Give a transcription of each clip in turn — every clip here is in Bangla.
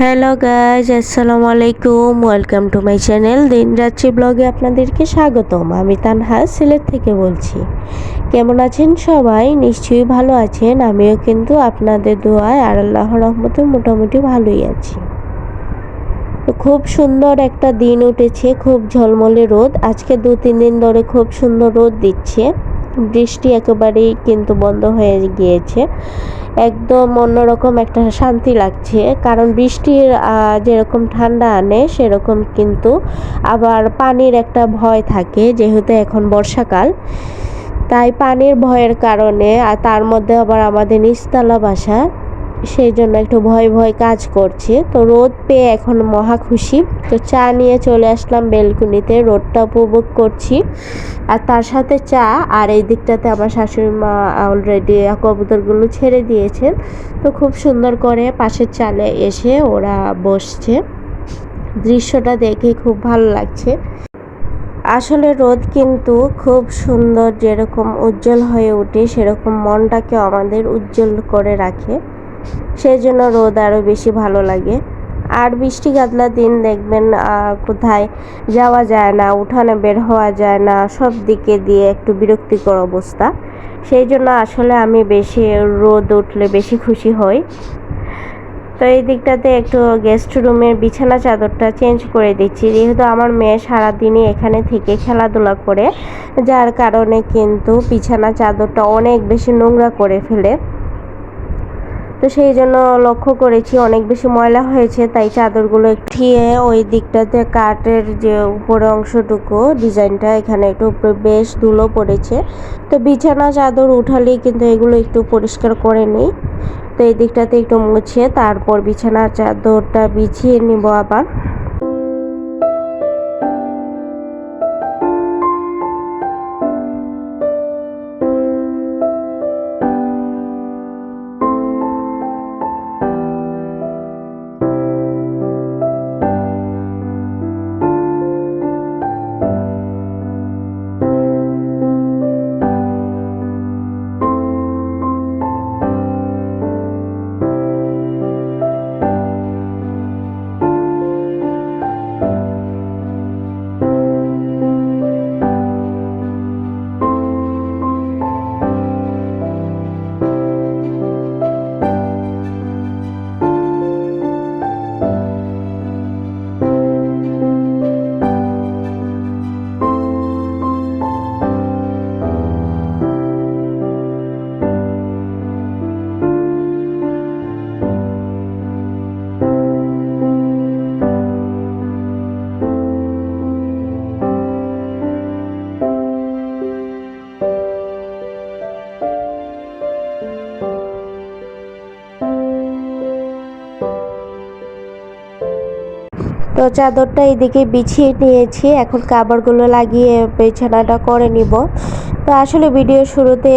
হ্যালো গাইজ, আসসালামু আলাইকুম। ওয়েলকাম টু মাই চ্যানেল দিন যাচ্ছি ব্লগে আপনাদেরকে স্বাগতম। আমি তানহা সিলেট থেকে বলছি। কেমন আছেন সবাই? নিশ্চয়ই ভালো আছেন। আমিও কিন্তু আপনাদের দোয়ায় আর আল্লাহর রহমতে মোটামুটি ভালোই আছি। তো খুব সুন্দর একটা দিন উঠেছে, খুব ঝলমলে রোদ। আজকে 2-3 দিন ধরে খুব সুন্দর রোদ দিচ্ছে। বৃষ্টি একেবারেই কিন্তু বন্ধ হয়ে গিয়েছে। একদম অন্যরকম একটা শান্তি লাগছে, কারণ বৃষ্টির যেরকম ঠান্ডা আনে সেরকম কিন্তু আবার পানির একটা ভয় থাকে, যেহেতু এখন বর্ষাকাল। তাই পানির ভয়ের কারণে আর তার মধ্যে আবার আমাদের নিচতলা বাসা, সেই জন্য একটু ভয় ভয় কাজ করছে। তো রোদ পেয়ে এখন মহা খুশি। তো চা নিয়ে চলে আসলাম বেলকুনিতে, রোদটা উপভোগ করছি আর তার সাথে চা। আর এই দিকটাতে আমার শাশুড়ি মা অলরেডি কবুতরগুলো ছেড়ে দিয়েছেন। তো খুব সুন্দর করে পাশের চালে এসে ওরা বসছে। দৃশ্যটা দেখে খুব ভালো লাগছে। আসলে রোদ কিন্তু খুব সুন্দর, যেরকম উজ্জ্বল হয়ে ওঠে সেরকম মনটাকে আমাদের উজ্জ্বল করে রাখে। সেই জন্য রোদ আরও বেশি ভালো লাগে। আর বৃষ্টি গাদলা দিন দেখবেন কোথায় যাওয়া যায় না, উঠানে বের হওয়া যায় না, সব দিকে দিয়ে একটু বিরক্তিকর অবস্থা। সেই জন্য আসলে আমি বেশি রোদ উঠলে বেশি খুশি হই। তো এই দিকটাতে একটু গেস্ট রুমের বিছানা চাদরটা চেঞ্জ করে দিচ্ছি, যেহেতু আমার মেয়ে সারাদিনই এখানে থেকে খেলাধুলা করে, যার কারণে কিন্তু বিছানা চাদরটা অনেক বেশি নোংরা করে ফেলে। তো সেই জন্য লক্ষ্য করেছি অনেক বেশি ময়লা হয়েছে, তাই চাদরগুলো উঠিয়ে ওই দিকটাতে কাঠের যে উপরে অংশটুকু ডিজাইনটা, এখানে একটু বেশ ধুলো পড়েছে। তো বিছানা চাদর উঠালেই কিন্তু এগুলো একটু পরিষ্কার করে নিই। তো এই দিকটাতে একটু মুছে তারপর বিছানা চাদরটা বিছিয়ে নিব আবার। তো চাদরটা এইদিকে বিছিয়ে নিয়েছি, এখন কাপড়গুলো লাগিয়ে বিছানাটা করে নিব। তো আসলে ভিডিও শুরুতে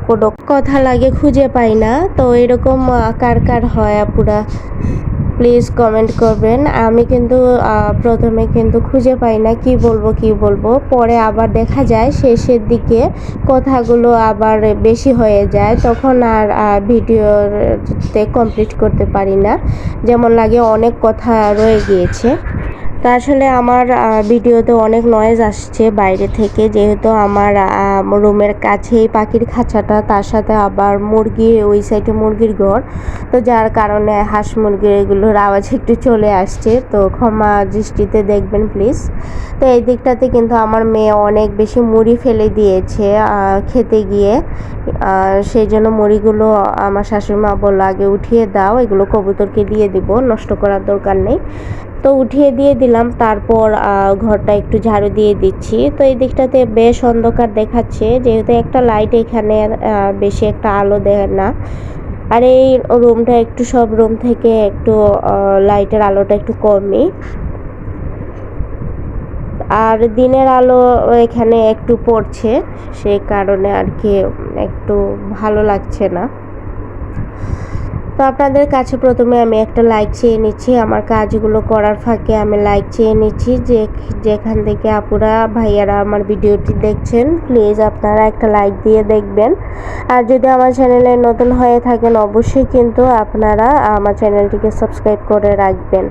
কোনো কথা লাগে খুঁজে পাই না, তো এরকম কার কার হয় আপুরা প্লিজ কমেন্ট করবেন। আমি কিন্তু প্রথমে কিন্তু খুঁজে পাই না কি বলবো, পরে আবার দেখা যায় শেষের দিকে কথাগুলো আবার বেশি হয়ে যায়, তখন আর ভিডিওতে কমপ্লিট করতে পারি না, যেমন লাগে অনেক কথা রয়ে গিয়েছে। তো আসলে আমার ভিডিওতে অনেক নয়েজ আসছে বাইরে থেকে, যেহেতু আমার রুমের কাছেই পাখির খাঁচাটা, তার সাথে আবার মুরগি, ওই সাইডে মুরগির ঘর। তো যার কারণে হাঁস মুরগির এগুলোর আওয়াজ একটু চলে আসছে, তো ক্ষমা দৃষ্টিতে দেখবেন প্লিজ। তো এই দিকটাতে কিন্তু আমার মেয়ে অনেক বেশি মুড়ি ফেলে দিয়েছে খেতে গিয়ে, সেই জন্য মুড়িগুলো আমার শাশুড়িমা বললো আগে উঠিয়ে দাও, এগুলো কবুতরকে দিয়ে দিব, নষ্ট করার দরকার নেই। তো উঠিয়ে দিয়ে দিলাম, তারপর ঘরটা একটু ঝাড়ু দিয়ে দিচ্ছি। তো এই দিকটাতে বেশ অন্ধকার দেখাচ্ছে, যেহেতু একটা লাইট এখানে বেশি একটা আলো দেয় না। আর এই রুমটা একটু সব রুম থেকে একটু লাইটের আলোটা একটু কমই, আর দিনের আলো এখানে একটু পড়ছে, সেই কারণে আর কি একটু ভালো লাগছে না। তো আপনাদের কাছে প্রথমে আমি একটা লাইক চেয়ে নিচ্ছি। আমার কাজগুলো করার ফাঁকে আমি লাইক চেয়ে নিচ্ছি, যেখান থেকে আপুরা ভাইয়ারা আমার ভিডিওটি দেখছেন প্লিজ আপনারা একটা লাইক দিয়ে দেখবেন। আর যদি আমার চ্যানেলে নতুন হয়ে থাকেন অবশ্যই কিন্তু আপনারা আমার চ্যানেলটিকে সাবস্ক্রাইব করে রাখবেন।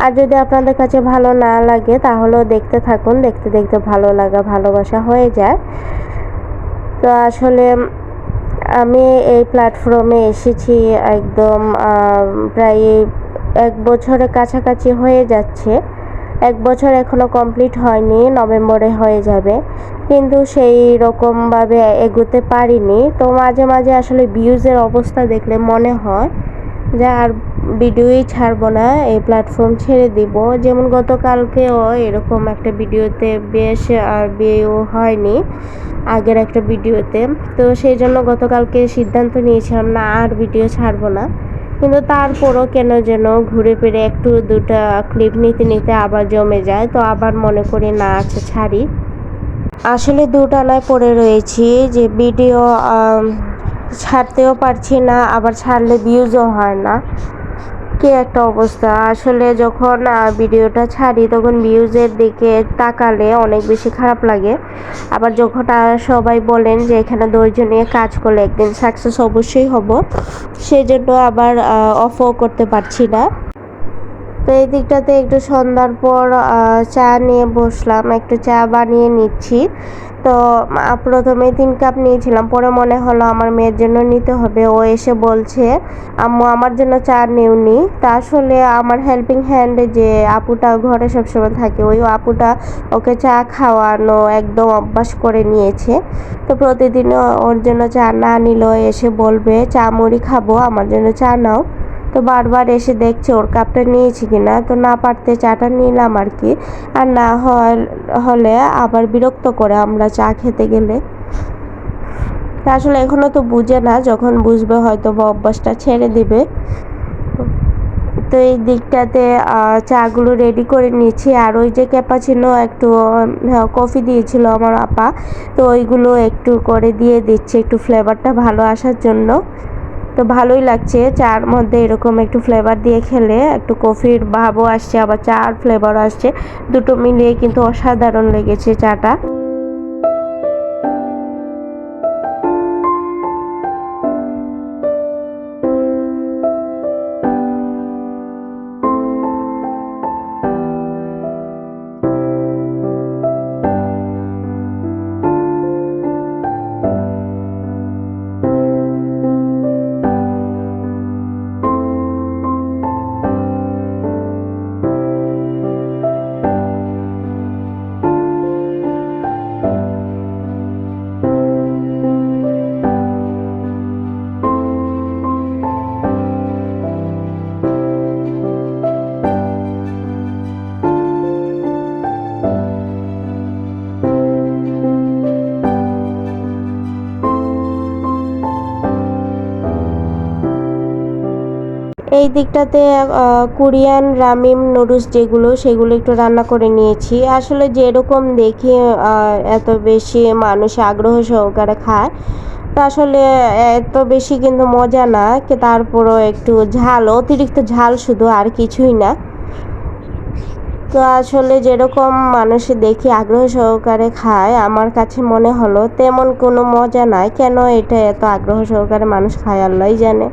আর যদি আপনাদের কাছে ভালো না লাগে তাহলেও দেখতে থাকুন, দেখতে দেখতে ভালো লাগা ভালোবাসা হয়ে যায়। তো আসলে আমি এই প্ল্যাটফর্মে এসেছি একদম প্রায় 1 বছরের কাছাকাছি হয়ে যাচ্ছে। 1 বছর এখনও কমপ্লিট হয়নি, নভেম্বরে হয়ে যাবে, কিন্তু সেই রকমভাবে এগোতে পারিনি। তো মাঝে মাঝে আসলে ভিউজের অবস্থা দেখলে মনে হয় যে আর ভিডিওই ছাড়বো না, এই প্ল্যাটফর্ম ছেড়ে দিব। যেমন গতকালকেও এরকম একটা ভিডিওতে বেশ ভিউ হয়নি আগের একটা ভিডিওতে, তো সেই জন্য গতকালকে সিদ্ধান্ত নিয়েছিলাম না আর ভিডিও ছাড়বো না। কিন্তু তারপরও কেন যেন ঘুরে ফিরে একটু দুটা ক্লিপ নিতে নিতে আবার জমে যায়, তো আবার মনে করি না আচ্ছা ছাড়ি। আসলে দুটানায় পড়ে রয়েছি যে ভিডিও ছাড়তেও পারছি না, আবার ছাড়লে ভিউজও হয় না, কি একটা অবস্থা। আসলে যখন ভিডিওটা ছাড়ি তখন ভিউজের দিকে তাকালে অনেক বেশি খারাপ লাগে। আবার যখন সবাই বলেন যে এখানে ধৈর্য নিয়ে কাজ করলে একদিন সাকসেস অবশ্যই হব, সেই জন্য আবার অফও করতে পারছি না। তো এই দিকটাতে একটু সন্ধ্যার পর চা নিয়ে বসলাম, একটু চা বানিয়ে নিচ্ছি। তো প্রথমে 3 কাপ নিয়েছিলাম, পরে মনে হলো আমার মেয়ের জন্য নিতে হবে। ও এসে বলছে আম্মু আমার জন্য চা নেওনি। তা আসলে আমার হেল্পিং হ্যান্ড যে আপুটা ঘরে সবসময় থাকে, ওই আপুটা ওকে চা খাওয়ানো একদম অভ্যাস করে নিয়েছে। তো প্রতিদিন ওর জন্য চা না নিলেও এসে বলবে চা মুড়ি খাবো, আমার জন্য চা নাও। তো বারবার এসে দেখছে ওর কাপটা নিয়েছি কিনা, তো না পারতে চাটা নিলাম আর কি। আর না হলে আবার বিরক্ত করে আমরা চা খেতে গেলে। তা আসলে এখনও তো বুঝে না, যখন বুঝবে হয়তো বা অভ্যাসটা ছেড়ে দিবে। তো এই দিকটাতে চাগুলো রেডি করে নিচ্ছি। আর ওই যে ক্যাপাচিনো একটু কফি দিয়েছিল আমার আপা, তো ওইগুলো একটু করে দিয়ে দিচ্ছি একটু ফ্লেভারটা ভালো আসার জন্য। তো ভালোই লাগছে চার মধ্যে এরকম একটু ফ্লেভার দিয়ে খেলে, একটু কফির ভাবও আসছে আবার চার ফ্লেভারও আসছে, দুটো মিলিয়ে কিন্তু অসাধারণ লেগেছে চাটা। এই দিকটাতে কোরিয়ান রামিম নুডলস যেগুলো সেগুলো একটু রান্না করে নিয়েছি। আসলে যেরকম দেখি এত বেশি মানুষ আগ্রহ সহকারে খায়, তো আসলে এত বেশি কিন্তু মজা না, তারপরও একটু ঝাল, অতিরিক্ত ঝাল শুধু, আর কিছুই না। তো আসলে যেরকম মানুষ দেখি আগ্রহ সহকারে খায়, আমার কাছে মনে হলো তেমন কোনো মজা নাই, কেন এটা এত আগ্রহ সহকারে মানুষ খায় আল্লাহই জানে।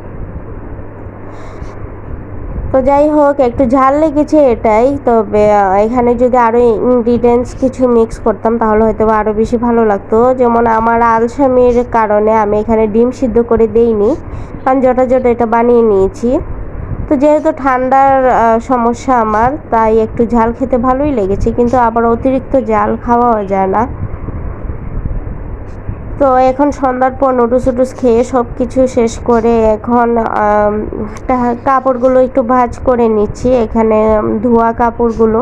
তো যাই হোক একটু ঝাল লেগেছে এটাই, তবে এখানে যদি আরও ইনগ্রিডিয়েন্টস কিছু মিক্স করতাম তাহলে হয়তো আরও বেশি ভালো লাগতো। যেমন আমার আলসামির কারণে আমি এখানে ডিম সিদ্ধ করে দেইনি, কারণ জটা এটা বানিয়ে নিয়েছি। তো যেহেতু ঠান্ডার সমস্যা আমার, তাই একটু ঝাল খেতে ভালোই লেগেছে, কিন্তু আবার অতিরিক্ত ঝাল খাওয়াও যায় না। তো এখন সন্ধ্যার পর নুডলস খেয়ে সব কিছু শেষ করে এখন কাপড়গুলো একটু ভাঁজ করে নিচ্ছি। এখানে ধোয়া কাপড়গুলো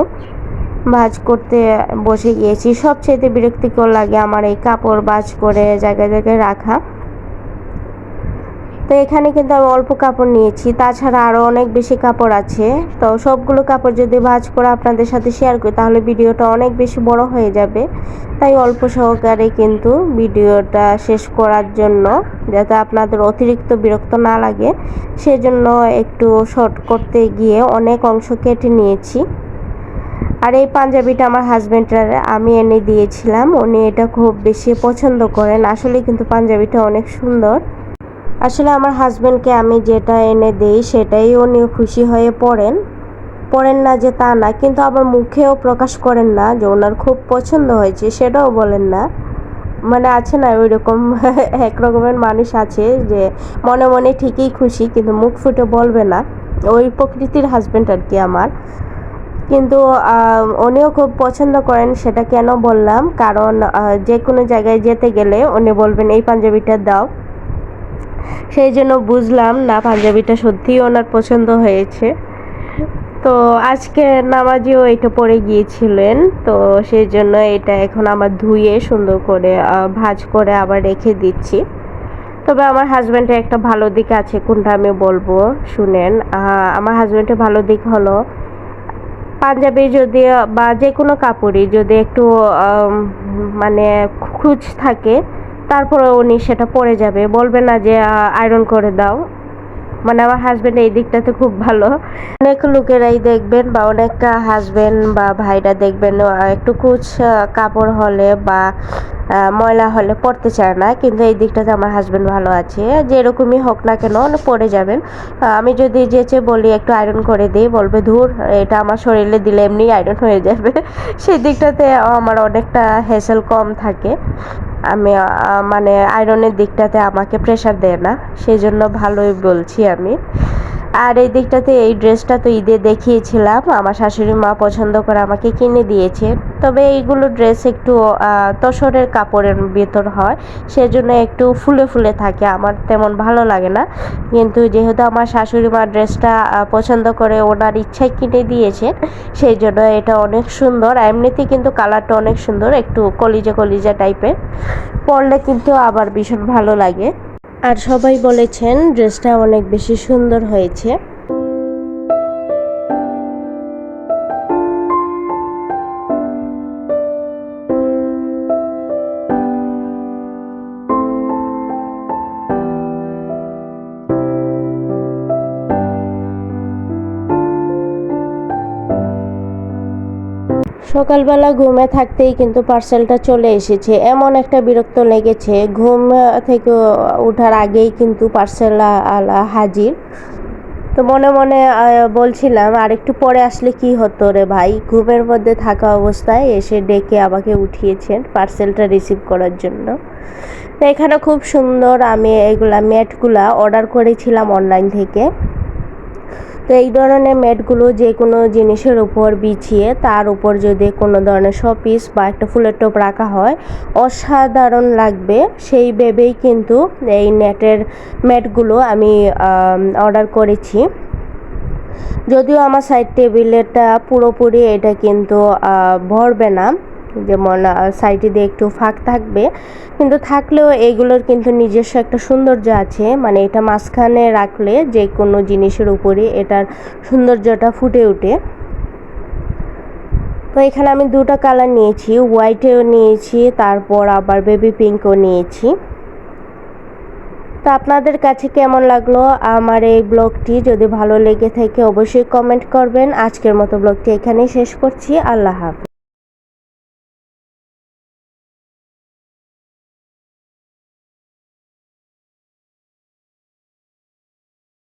ভাঁজ করতে বসে গিয়েছি। সবচেয়ে বিরক্তিকর লাগে আমার এই কাপড় ভাঁজ করে জায়গায় জায়গায় রাখা। তো এখানে কিন্তু আমি অল্প কাপড় নিয়েছি, তাছাড়া আরও অনেক বেশি কাপড় আছে। তো সবগুলো কাপড় যদি ভাঁজ করে আপনাদের সাথে শেয়ার করি তাহলে ভিডিওটা অনেক বেশি বড় হয়ে যাবে। তাই অল্প সহকারে কিন্তু ভিডিওটা শেষ করার জন্য, যাতে আপনাদের অতিরিক্ত বিরক্ত না লাগে, সেজন্য একটু শর্ট করতে গিয়ে অনেক অংশ কেটে নিয়েছি। আর এই পাঞ্জাবিটা আমার হাজব্যান্ডের আমি এনে দিয়েছিলাম, উনি এটা খুব বেশি পছন্দ করেন। আসলে কিন্তু পাঞ্জাবিটা অনেক সুন্দর। আসলে আমার হাজব্যান্ডকে আমি যেটা এনে দিই সেটাই উনি খুশি হয়ে পড়েন না যে তা না, কিন্তু আবার মুখেও প্রকাশ করেন না যে ওনার খুব পছন্দ হয়েছে, সেটাও বলেন না। মানে আছে না ওই রকম এক রকমের মানুষ আছে যে মনে মনে ঠিকই খুশি কিন্তু মুখ ফুটে বলবে না, ওই প্রকৃতির হাজব্যান্ড আর কি আমার। কিন্তু উনিও খুব পছন্দ করেন। সেটা কেন বললাম, কারণ যে কোনো জায়গায় যেতে গেলে উনি বলবেন এই পাঞ্জাবিটা দাও। সেই জন্য বুঝলাম না পাঞ্জাবিটা সত্যিই ওনার পছন্দ হয়েছে। তো আজকে নামাজেও এটা পরে গিয়েছিলেন, তো সেই জন্য এটা এখন আমার ধুয়ে সুন্দর করে ভাঁজ করে আবার রেখে দিচ্ছি। তবে আমার হাজব্যান্ডের একটা ভালো দিক আছে, কোনটা আমি বলবো শুনেন। আমার হাজব্যান্ডের ভালো দিক হলো পাঞ্জাবি যদি বা যে কোনো কাপড়ই যদি একটু মানে খুঁজ থাকে, তারপরে উনি সেটা পরে যাবে, বলবে না যে আয়রন করে দাও। মানে আমার হাজব্যান্ড এই দিকটাতে খুব ভালো। অনেক লোকেরাই দেখবেন বা অনেক হাজব্যান্ড বা ভাইরা দেখবেন একটু কুচ কাপড় হলে বা ময়লা হলে পরতে চায় না, কিন্তু এই দিকটাতে আমার হাজব্যান্ড ভালো আছে। যেরকমই হোক না কেন পরে যাবেন। আমি যদি যেচে বলি একটু আয়রন করে দিই, বলবে ধুর এটা আমার শরীরে দিলে এমনি আয়রন হয়ে যাবে। সেই দিকটাতে আমার অনেকটা হ্যাসেল কম থাকে। আমি মানে আয়রনের দিকটাতে আমাকে প্রেশার দেয় না, সেই জন্য ভালোই বলছি আমি। আর এই দিকটাতে এই ড্রেসটা তো ঈদে দেখিয়েছিলাম, আমার শাশুড়ি মা পছন্দ করে আমাকে কিনে দিয়েছে। তবে এইগুলো ড্রেস একটু তসরের কাপড়ের ভিতর হয়, সেজন্য একটু ফুলে ফুলে থাকে, আমার তেমন ভালো লাগে না। কিন্তু যেহেতু আমার শাশুড়ি মা ড্রেসটা পছন্দ করে ওনার ইচ্ছায় কিনে দিয়েছে, সেই জন্য এটা অনেক সুন্দর। এমনিতেই কিন্তু কালারটা অনেক সুন্দর, একটু কলিজা কলিজা টাইপের, পরলে কিন্তু আবার ভীষণ ভালো লাগে। আর সবাই বলেছেন ড্রেসটা অনেক বেশি সুন্দর হয়েছে। সকালবেলা ঘুমে থাকতেই কিন্তু পার্সেলটা চলে এসেছে, এমন একটা বিরক্ত লেগেছে। ঘুম থেকে ওঠার আগেই কিন্তু পার্সেল হাজির। তো মনে মনে বলছিলাম আর একটু পরে আসলে কি হতো রে ভাই, ঘুমের মধ্যে থাকা অবস্থায় এসে ডেকে আমাকে উঠিয়েছেন পার্সেলটা রিসিভ করার জন্য। তো এখানে খুব সুন্দর আমি এইগুলা ম্যাটগুলা অর্ডার করেছিলাম অনলাইন থেকে। তো এই ধরনের ম্যাটগুলো যে কোনো জিনিসের উপর বিছিয়ে তার উপর যদি কোনো ধরনের শোপিস বা একটা ফুলের টোপ রাখা হয় অসাধারণ লাগবে, সেই ভেবেই কিন্তু এই নেটের ম্যাটগুলো আমি অর্ডার করেছি। যদিও আমার সাইড টেবিলেটা পুরোপুরি এটা কিন্তু ভরবে না, যেমন সাইডে দিয়ে একটু ফাঁক থাকবে, কিন্তু থাকলেও এইগুলোর কিন্তু নিজস্ব একটা সৌন্দর্য আছে। মানে এটা মাঝখানে রাখলে যে কোনো জিনিসের উপরে এটার সৌন্দর্যটা ফুটে ওঠে। তো এখানে আমি দুটো কালার নিয়েছি, হোয়াইটেও নিয়েছি, তারপর আবার বেবি পিঙ্কও নিয়েছি। তো আপনাদের কাছে কেমন লাগলো আমার এই ব্লগটি? যদি ভালো লেগে থাকে অবশ্যই কমেন্ট করবেন। আজকের মতো ব্লগটি এখানেই শেষ করছি। আল্লাহ হাফেজ।